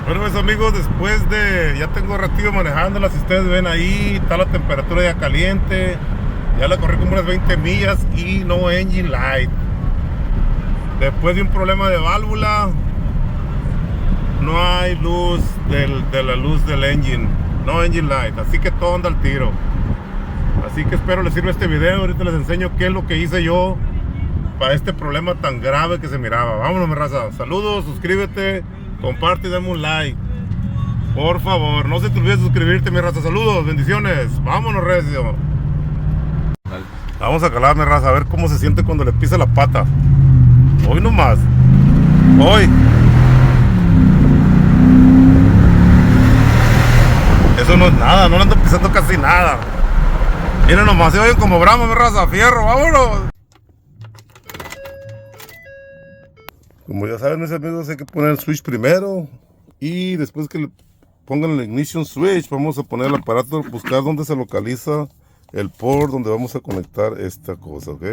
Bueno, mis amigos, después de ya tengo ratito manejándola, si ustedes ven ahí, está la temperatura ya caliente. Ya la corrí como unas 20 millas y no engine light. Después de un problema de válvula, no hay luz de la luz del engine, no engine light, así que todo anda al tiro. Así que espero les sirva este video. Ahorita les enseño qué es lo que hice yo para este problema tan grave que se miraba. Vámonos, mi raza. Saludos, suscríbete, comparte y dame un like. Por favor, no se te olvide suscribirte, mi raza. Saludos, bendiciones. Vámonos, recio. Dale. Vamos a calar, mi raza, a ver cómo se siente cuando le pisa la pata. Hoy nomás. Hoy. Eso no es nada, no le ando pisando casi nada. Miren nomás, se oyen como bramo, mi raza. Fierro, vámonos. Como ya saben, mis amigos, hay que poner el switch primero. Y después que le pongan el ignition switch, vamos a poner el aparato, buscar dónde se localiza el port donde vamos a conectar esta cosa, ¿ok?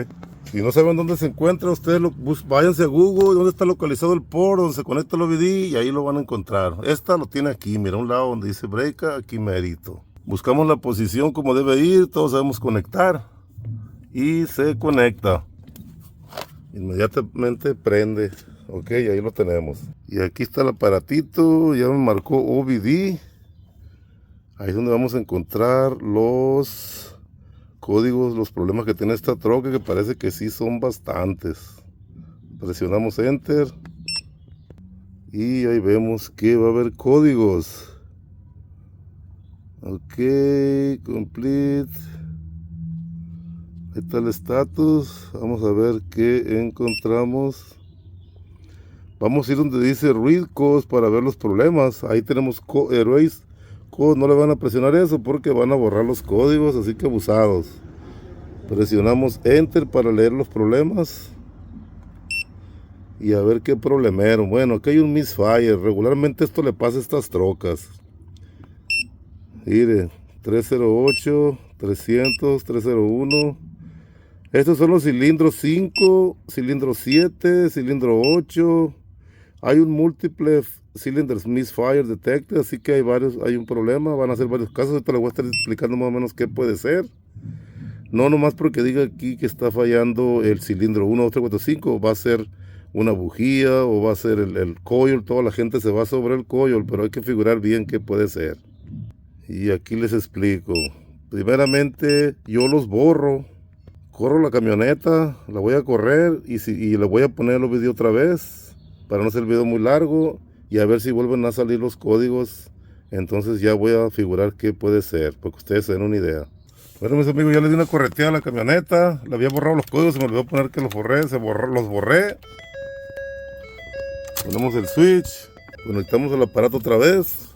Si no saben dónde se encuentra, ustedes váyanse a Google, dónde está localizado el port donde se conecta el OBD y ahí lo van a encontrar. Esta lo tiene aquí, mira, a un lado donde dice breaka, aquí merito. Buscamos la posición como debe ir, todos sabemos conectar y se conecta. Inmediatamente prende. Ok, ahí lo tenemos. Y aquí está el aparatito, ya me marcó OBD. Ahí es donde vamos a encontrar los códigos, los problemas que tiene esta troca, que parece que sí son bastantes. Presionamos Enter. Y ahí vemos que va a haber códigos. Ok, complete. Ahí está el status. Vamos a ver qué encontramos. Vamos a ir donde dice Read Codes para ver los problemas. Ahí tenemos Erase Code. No le van a presionar eso porque van a borrar los códigos, así que abusados. Presionamos Enter para leer los problemas. Y a ver qué problemero. Bueno, aquí hay un misfire. Regularmente esto le pasa a estas trocas. Mire, 308, 300, 301. Estos son los cilindros 5, cilindro 7, cilindro 8. Hay un múltiple cylinders misfire detected, así que hay un problema, van a ser varios casos. Ahorita les voy a estar explicando más o menos qué puede ser. No nomás porque diga aquí que está fallando el cilindro 1, 2, 3, 4, 5, va a ser una bujía o va a ser el coil. Toda la gente se va sobre el coil, pero hay que figurar bien qué puede ser. Y aquí les explico. Primeramente, yo los borro. Corro la camioneta, la voy a correr y le voy a poner el video otra vez para no hacer el video muy largo y a ver si vuelven a salir los códigos. Entonces ya voy a figurar qué puede ser, para que ustedes se den una idea. Bueno, mis amigos, ya le di una correteada a la camioneta, le había borrado los códigos, se me olvidó poner que los borré, los borré. Ponemos el switch, conectamos el aparato otra vez.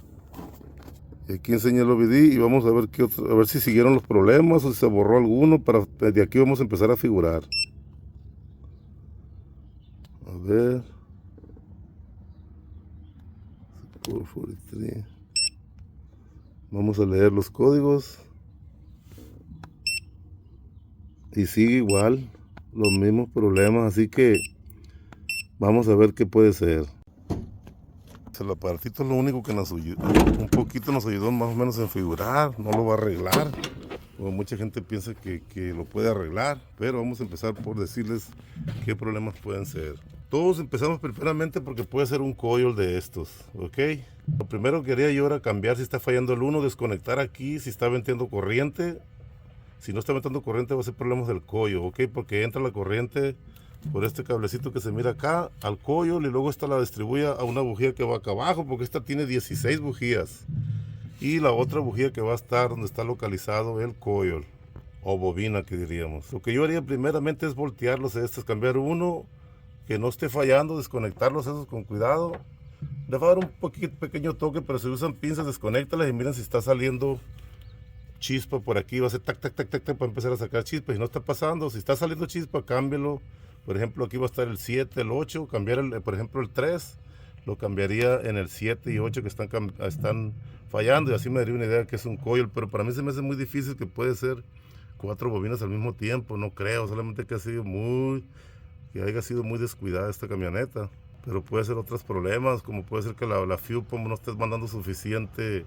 Y aquí enseña el OBD y vamos a ver a ver si siguieron los problemas o si se borró alguno. De aquí vamos a empezar a figurar. A ver. 443. Vamos a leer los códigos. Y sigue igual, los mismos problemas, así que vamos a ver qué puede ser. El aparatito es lo único que nos ayudó, un poquito nos ayudó más o menos en figurar. No lo va a arreglar, como mucha gente piensa que lo puede arreglar, pero vamos a empezar por decirles qué problemas pueden ser. Todos empezamos primeramente porque puede ser un coil de estos, ok. Lo primero que quería yo era cambiar si está fallando el 1, desconectar aquí si está metiendo corriente. Si no está metiendo corriente va a ser problemas del coil, ok, porque entra la corriente por este cablecito que se mira acá al coil y luego esta la distribuye a una bujía que va acá abajo, porque esta tiene 16 bujías y la otra bujía que va a estar donde está localizado el coil o bobina, que diríamos. Lo que yo haría primeramente es voltearlos estos, cambiar uno que no esté fallando, desconectarlos esos con cuidado. Le va a dar un pequeño toque, pero si usan pinzas, desconéctalas y miren si está saliendo chispa por aquí. Va a ser tac, tac, tac, tac, tac para empezar a sacar chispa. Si no está pasando, si está saliendo chispa, cámbielo. Por ejemplo, aquí va a estar el 7, el 8, cambiar por ejemplo el 3, lo cambiaría en el 7 y 8 que están fallando, y así me daría una idea que es un coil, pero para mí se me hace muy difícil que puede ser 4 bobinas al mismo tiempo, no creo, solamente que haya sido muy descuidada esta camioneta. pero puede ser otros problemas, como puede ser que la fuel pump no estés mandando suficiente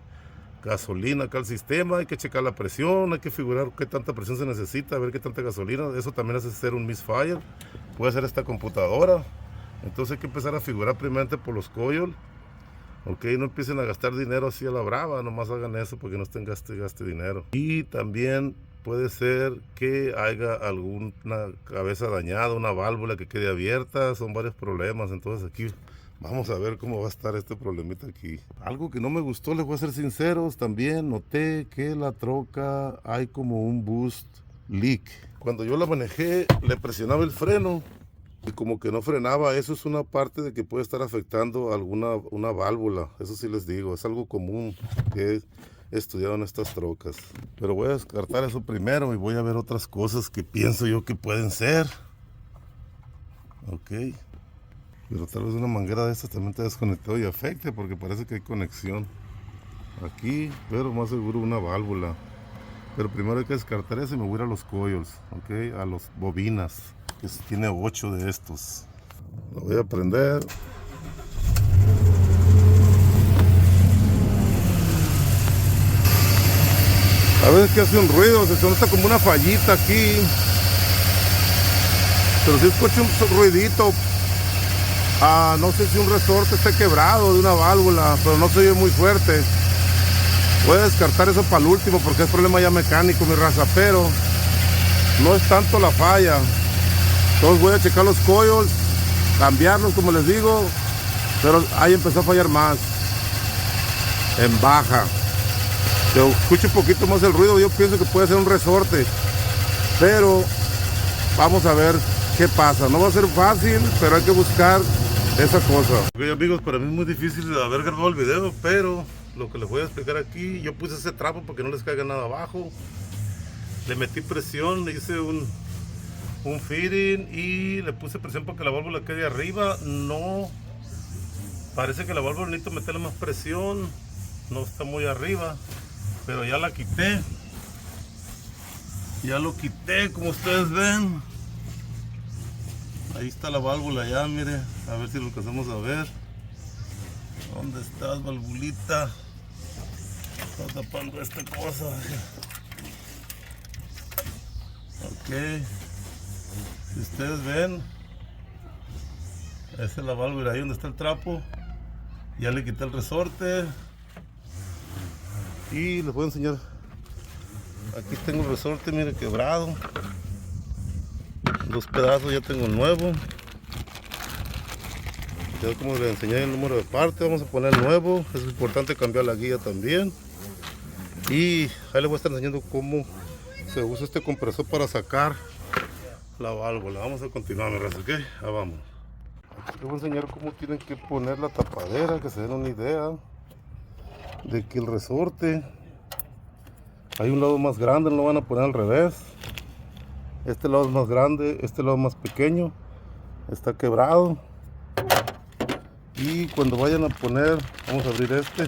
gasolina acá al sistema. Hay que checar la presión, hay que figurar qué tanta presión se necesita, ver qué tanta gasolina. Eso también hace ser un misfire. Puede ser esta computadora. Entonces hay que empezar a figurar primeramente por los coils. Ok, no empiecen a gastar dinero así a la brava, nomás hagan eso porque no estén gaste dinero. Y también puede ser que haya alguna cabeza dañada, una válvula que quede abierta, son varios problemas. Entonces aquí vamos a ver cómo va a estar este problemita aquí. Algo que no me gustó, les voy a ser sinceros, también noté que la troca hay como un boost leak. Cuando yo la manejé, le presionaba el freno y como que no frenaba. Eso es una parte de que puede estar afectando una válvula. Eso sí les digo, es algo común que he estudiado en estas trocas. Pero voy a descartar eso primero y voy a ver otras cosas que pienso yo que pueden ser. Ok. Pero tal vez una manguera de estas también te desconectado y afecte, porque parece que hay conexión aquí, pero más seguro una válvula. Pero primero hay que descartar eso y me voy a ir a los coils, ok, a los bobinas, que tiene 8 de estos. Lo voy a prender. A veces que hace un ruido, se nota como una fallita aquí, pero si escucho un ruidito. No sé si un resorte esté quebrado de una válvula, pero no se oye muy fuerte. Voy a descartar eso para el último porque es problema ya mecánico, mi raza, pero no es tanto la falla. Entonces voy a checar los coils, cambiarlos como les digo, pero ahí empezó a fallar más, en baja. Yo escucho un poquito más el ruido, yo pienso que puede ser un resorte, pero vamos a ver qué pasa. No va a ser fácil, pero hay que buscar esa cosa. Ok, amigos, para mí es muy difícil haber grabado el video, pero lo que les voy a explicar aquí, yo puse ese trapo para que no les caiga nada abajo. Le metí presión, le hice un fitting y le puse presión para que la válvula quede arriba. No, parece que la válvula necesito meterle más presión, no está muy arriba, pero ya la quité. Ya lo quité, como ustedes ven. Ahí está la válvula ya, mire, a ver si lo alcanzamos a ver. ¿Dónde estás, valvulita? Está tapando esta cosa. Ok. Si ustedes ven, esa es la válvula, ahí donde está el trapo. Ya le quité el resorte. Y les voy a enseñar. Aquí tengo el resorte, mire, quebrado. 2 pedazos, ya tengo nuevo. Ya como les enseñé el número de parte, vamos a poner nuevo. Es importante cambiar la guía también. Y ahí les voy a estar enseñando cómo se usa este compresor para sacar la válvula. Vamos a continuar, mi raza, ¿ok? Ahí vamos. Aquí les voy a enseñar cómo tienen que poner la tapadera, que se den una idea de que el resorte hay un lado más grande, no lo van a poner al revés. Este lado es más grande, este lado más pequeño, está quebrado. Y cuando vayan a poner, vamos a abrir este,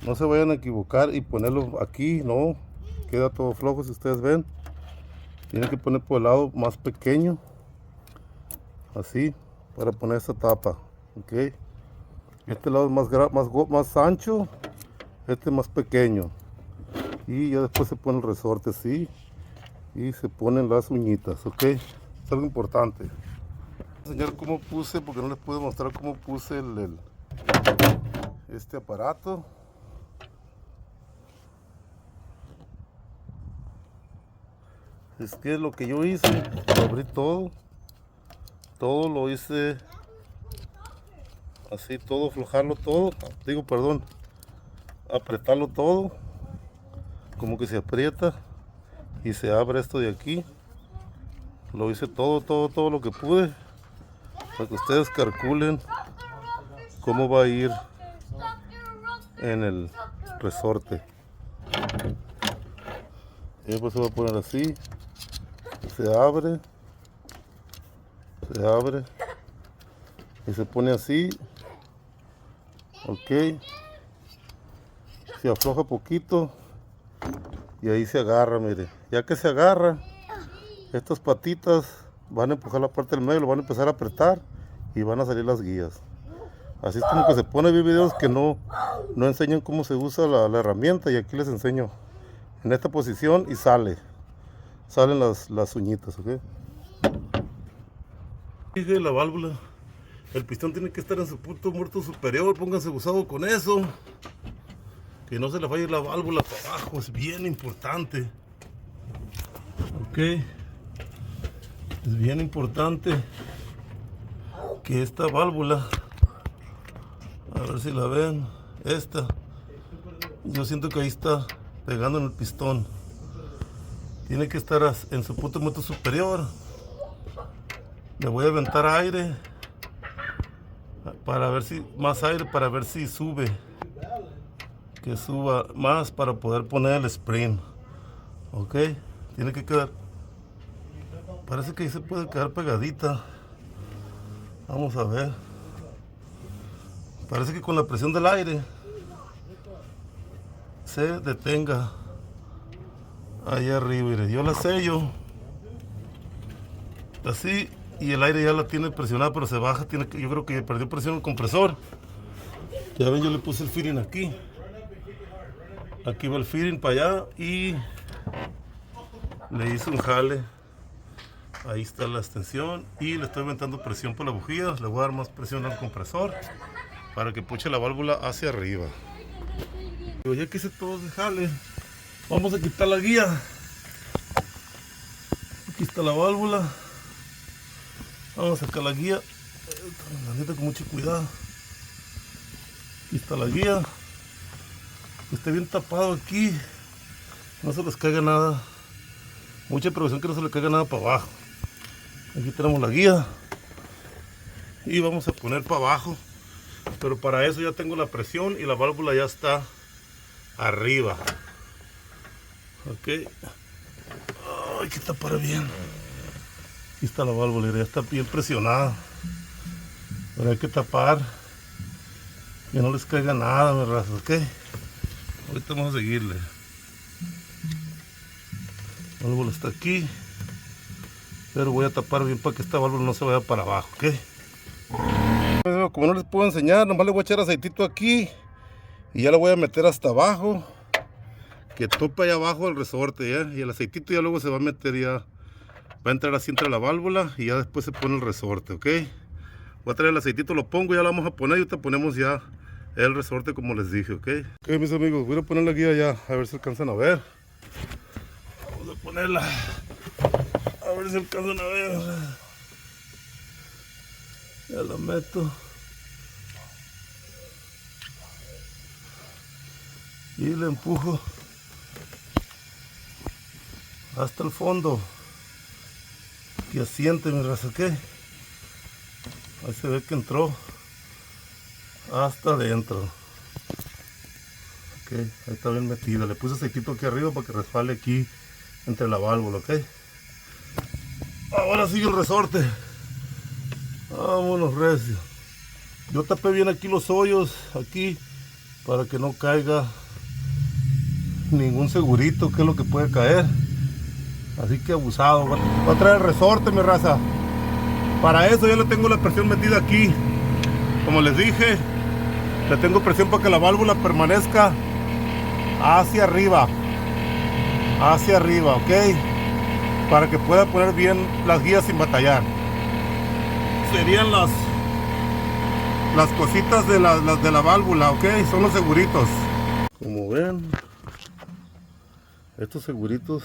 no se vayan a equivocar y ponerlo aquí, no, queda todo flojo. Si ustedes ven, tienen que poner por el lado más pequeño, así, para poner esta tapa, ok. Este lado es más ancho, este más pequeño. Y ya después se pone el resorte así y se ponen las uñitas, ok. Es algo importante. Voy a enseñar cómo puse, porque no les puedo mostrar cómo puse este aparato. Es que lo que yo hice, lo abrí todo lo hice así, todo, aflojarlo todo, apretarlo todo, como que se aprieta y se abre esto de aquí. Lo hice todo lo que pude para que ustedes calculen cómo va a ir en el resorte. Y después se va a poner así, se abre y se pone así, ok. Se afloja poquito y ahí se agarra, mire. Ya que se agarra, estas patitas van a empujar la parte del medio, lo van a empezar a apretar y van a salir las guías. Así es como que se pone a ver videos que no enseñan cómo se usa la herramienta, y aquí les enseño en esta posición y salen las uñitas, ¿ok? Sigue la válvula, el pistón tiene que estar en su punto muerto superior, pónganse abusado con eso, que no se le falle la válvula para abajo, es bien importante, ok, es bien importante que esta válvula, a ver si la ven, esta, yo siento que ahí está pegando en el pistón, tiene que estar en su punto muerto superior. Le voy a aventar aire para ver si más aire, para ver si sube, que suba más para poder poner el spring, ok, tiene que quedar, parece que ahí se puede quedar pegadita, vamos a ver, parece que con la presión del aire se detenga ahí arriba, y yo la sello así, y el aire ya la tiene presionada, pero se baja, yo creo que perdió presión el compresor. Ya ven, yo le puse el fitting aquí va el fitting para allá, y le hice un jale, ahí está la extensión, y le estoy aumentando presión por la bujía, le voy a dar más presión al compresor para que puche la válvula hacia arriba. Ya que hice todo ese jale, vamos a quitar la guía. Aquí está la válvula. Vamos a sacar la guía, la neta con mucho cuidado. Aquí está la guía, que esté bien tapado aquí, no se les caiga nada, mucha precaución que no se le caiga nada para abajo. Aquí tenemos la guía y vamos a poner para abajo, pero para eso ya tengo la presión y la válvula ya está arriba, ok. Hay que tapar bien. Aquí está la válvula, ya está bien presionada, pero hay que tapar que no les caiga nada, mi raza, ok. Ahorita vamos a seguirle. La válvula está aquí, pero voy a tapar bien para que esta válvula no se vaya para abajo, ok. Como no les puedo enseñar, nomás le voy a echar aceitito aquí y ya la voy a meter hasta abajo, que tope allá abajo el resorte, ¿ya? Y el aceitito ya luego se va a meter, ya va a entrar así entre la válvula y ya después se pone el resorte, ok. Voy a traer el aceitito, lo pongo, ya lo vamos a poner y ahorita ponemos ya el resorte como les dije, ok. Ok, mis amigos, voy a poner la guía ya, a ver si alcanzan a ver. Vamos a ponerla, a ver si alcanzan a ver. Ya la meto. Y le empujo hasta el fondo, que asiente, mi raza, ¿qué? Ahí se ve que entró hasta adentro, ok, ahí está bien metida. Le puse aceitito aquí arriba para que resbale aquí entre la válvula, ok. Ahora sigue el resorte, vámonos recio. Yo tapé bien aquí los hoyos, aquí, para que no caiga ningún segurito, que es lo que puede caer. Así que abusado. Voy a traer el resorte, mi raza. Para eso ya le tengo la presión metida aquí. Como les dije, le tengo presión para que la válvula permanezca hacia arriba, ok, para que pueda poner bien las guías sin batallar. Serían las cositas de las de la válvula, ok, son los seguritos. Como ven, estos seguritos,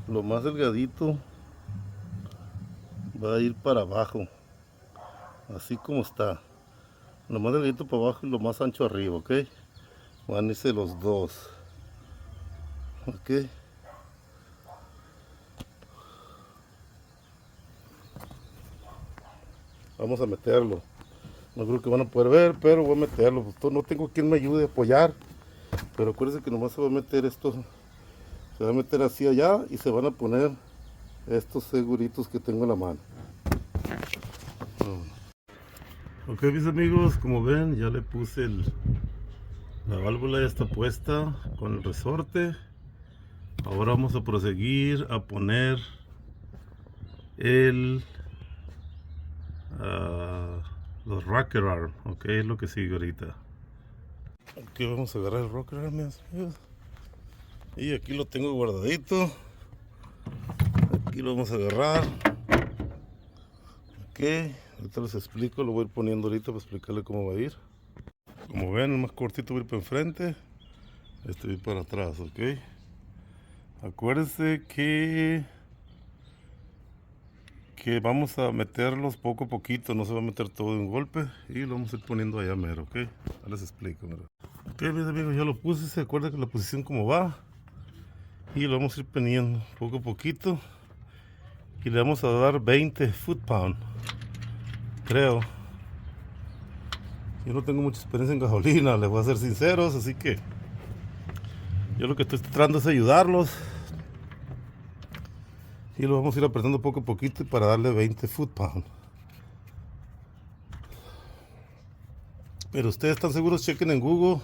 lo más delgadito va a ir para abajo, así como está, lo más delgadito para abajo y lo más ancho arriba, ok. Van a irse los dos, ok. Vamos a meterlo, no creo que van a poder ver, pero voy a meterlo. Pues no tengo quien me ayude a apoyar, pero acuérdense que nomás se va a meter esto, se va a meter así allá y se van a poner estos seguritos que tengo en la mano. Ok, mis amigos, como ven, ya le puse la válvula, ya está puesta con el resorte. Ahora vamos a proseguir a poner el los rocker arm, ok, es lo que sigue ahorita. Aquí vamos a agarrar el rocker arm, mis amigos, y aquí lo tengo guardadito. Aquí lo vamos a agarrar, ok, ahorita les explico, lo voy a ir poniendo ahorita para explicarle cómo va a ir. Como ven, el más cortito va a ir para enfrente, este va a ir para atrás, ok. Acuérdense que vamos a meterlos poco a poquito, no se va a meter todo de un golpe, y lo vamos a ir poniendo allá mero, ok. Ya les explico, mero. Ok, mis amigos, ya lo puse, se acuerdan que la posición como va, y lo vamos a ir poniendo poco a poquito, y le vamos a dar 20 foot-pound, creo. Yo no tengo mucha experiencia en gasolina, les voy a ser sinceros, así que yo lo que estoy tratando es ayudarlos. Y lo vamos a ir apretando poco a poquito para darle 20 foot-pound. Pero ustedes están seguros, chequen en Google.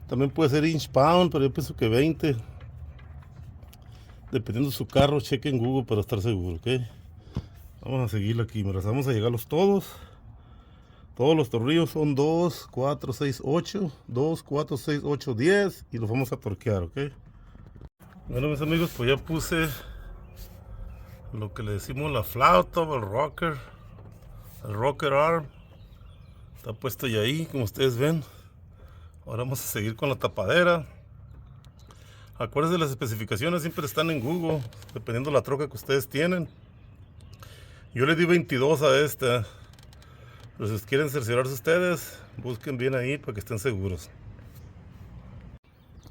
También puede ser inch-pound, pero yo pienso que 20. Dependiendo de su carro, chequen en Google para estar seguro, ¿ok? Vamos a seguirlo aquí, vamos a llegarlos todos. Todos los tornillos son 2, 4, 6, 8. 2, 4, 6, 8, 10. Y los vamos a torquear, ¿ok? Bueno, mis amigos, pues ya puse lo que le decimos la flauta o el rocker arm. Está puesto ya ahí, como ustedes ven. Ahora vamos a seguir con la tapadera. Acuérdense, las especificaciones siempre están en Google, dependiendo de la troca que ustedes tienen. Yo le di 22 a esta. Pero si quieren cerciorarse ustedes, busquen bien ahí para que estén seguros.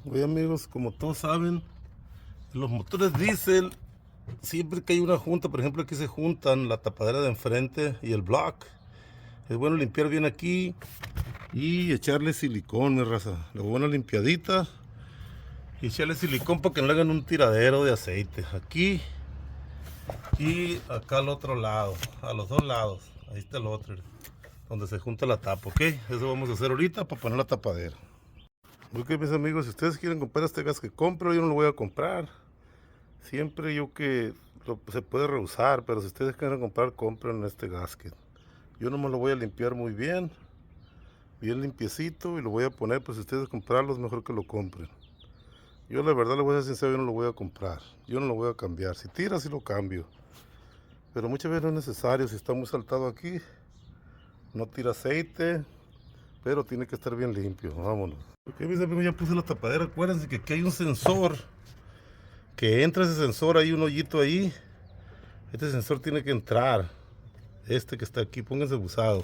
Oye, amigos, como todos saben, los motores diésel, siempre que hay una junta, por ejemplo aquí se juntan la tapadera de enfrente y el block, es bueno limpiar bien aquí y echarle silicón, mi raza. Le voy a una limpiadita y echarle silicón para que no le hagan un tiradero de aceite aquí y acá al otro lado, a los dos lados. Ahí está el otro, donde se junta la tapa, ok. Eso vamos a hacer ahorita para poner la tapadera. Ok, mis amigos, si ustedes quieren comprar este gas que compro, yo no lo voy a comprar. Siempre yo que se puede reusar, pero si ustedes quieren comprar, compren este gasket. Yo no me lo voy a limpiar muy bien, bien limpiecito, y lo voy a poner, pues si ustedes comprarlo es mejor que lo compren. Yo la verdad, le voy a ser sincero, yo no lo voy a comprar, yo no lo voy a cambiar. Si tira, sí lo cambio, pero muchas veces no es necesario. Si está muy saltado aquí, no tira aceite, pero tiene que estar bien limpio. Vámonos. Ok, mis amigos, ya puse la tapadera. Acuérdense que aquí hay un sensor, que entra ese sensor, hay un hoyito ahí. Este sensor tiene que entrar, este que está aquí, pónganse abusado.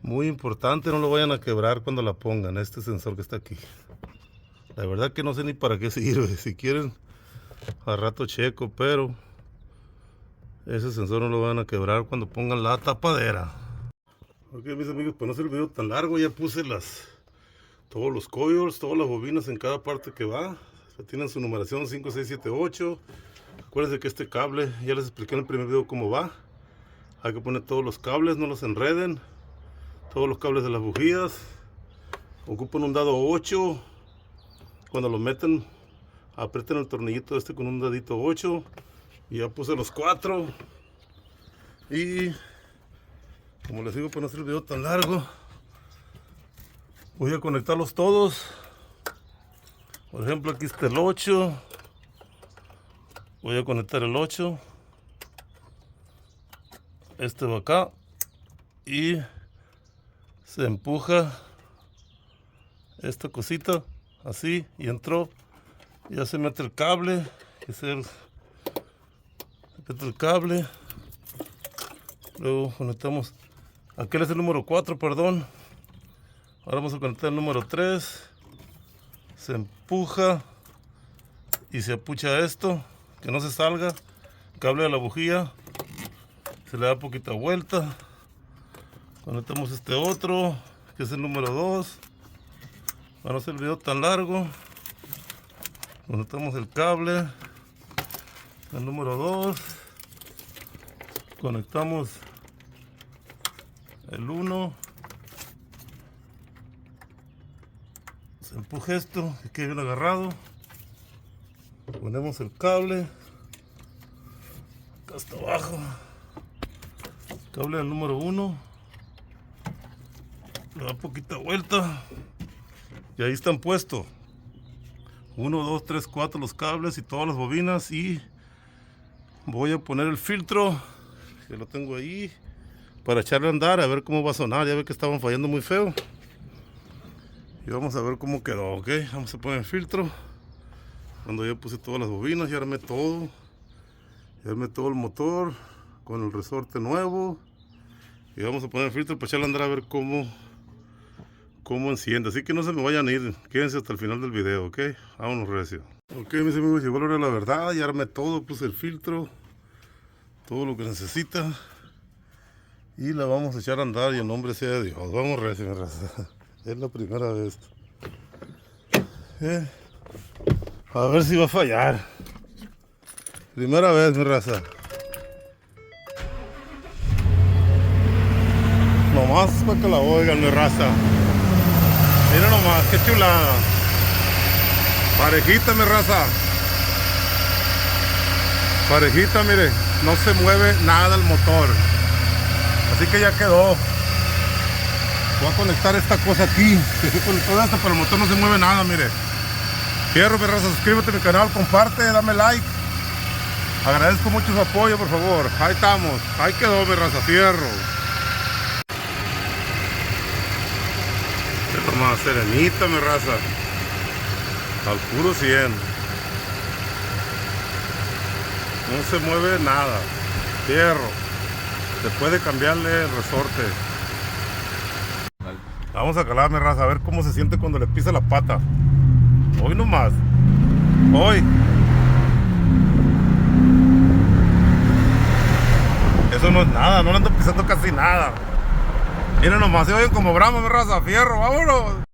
Muy importante, no lo vayan a quebrar cuando la pongan, este sensor que está aquí. La verdad que no sé ni para qué sirve. Si quieren, al rato checo, pero ese sensor no lo van a quebrar cuando pongan la tapadera. Ok, mis amigos, para no hacer el video tan largo, ya puse todos los coils, todas las bobinas en cada parte que va. Tienen su numeración 5, 6, 7, 8. Acuérdense que este cable, ya les expliqué en el primer video cómo va. Hay que poner todos los cables, no los enreden. Todos los cables de las bujías. Ocupan un dado 8. Cuando lo meten, aprieten el tornillito este con un dadito 8. Y ya puse los 4. Y como les digo, para no hacer el video tan largo, voy a conectarlos todos. Por ejemplo, aquí está el 8. Voy a conectar el 8. Este va acá. Y se empuja esta cosita así y entró. Ya se mete el cable. Se mete el cable. Luego conectamos. Aquel es el número 4, perdón. Ahora vamos a conectar el número 3. Se empuja y se apucha esto, que no se salga. Cable de la bujía. Se le da poquita vuelta. Conectamos este otro, que es el número 2. Para no hacer el video tan largo, conectamos el cable, el número 2. Conectamos el 1. Se empuja esto, que quede bien agarrado. Ponemos el cable. Acá hasta abajo. Cable del número 1. Le da poquita vuelta. Y ahí están puestos. 1, 2, 3, 4 los cables y todas las bobinas. Y voy a poner el filtro, que lo tengo ahí, para echarle a andar a ver cómo va a sonar. Ya ve que estaban fallando muy feo. Y vamos a ver cómo quedó, ok. Vamos a poner el filtro. Cuando ya puse todas las bobinas, ya armé todo. Ya armé todo el motor con el resorte nuevo. Y vamos a poner el filtro para echarle a andar a ver cómo enciende. Así que no se me vayan a ir. Quédense hasta el final del video, ok. Vámonos recio. Ok, mis amigos, llegó la hora de la verdad. Ya armé todo, puse el filtro. Todo lo que necesita. Y la vamos a echar a andar y en nombre sea de Dios. Vamos recio, mi raza. Es la primera vez. A ver si va a fallar. Primera vez, mi raza. Nomás para que la oigan, mi raza. Mira nomás, qué chulada. Parejita, mi raza. Parejita, mire. No se mueve nada el motor. Así que ya quedó. Voy a conectar esta cosa aquí. Que se conectó esta, pero el motor no se mueve nada, mire. Fierro, mi raza, suscríbete a mi canal, comparte, dame like. Agradezco mucho su apoyo, por favor. Ahí estamos. Ahí quedó, mi raza, fierro. Esto más serenita, mi raza. Al puro 100. No se mueve nada. Fierro. Se puede cambiarle el resorte. Vamos a calar, mi raza, a ver cómo se siente cuando le pisa la pata. Hoy nomás. Hoy. Eso no es nada, no le ando pisando casi nada. Miren nomás, se oyen como brama, mi raza, fierro, vámonos.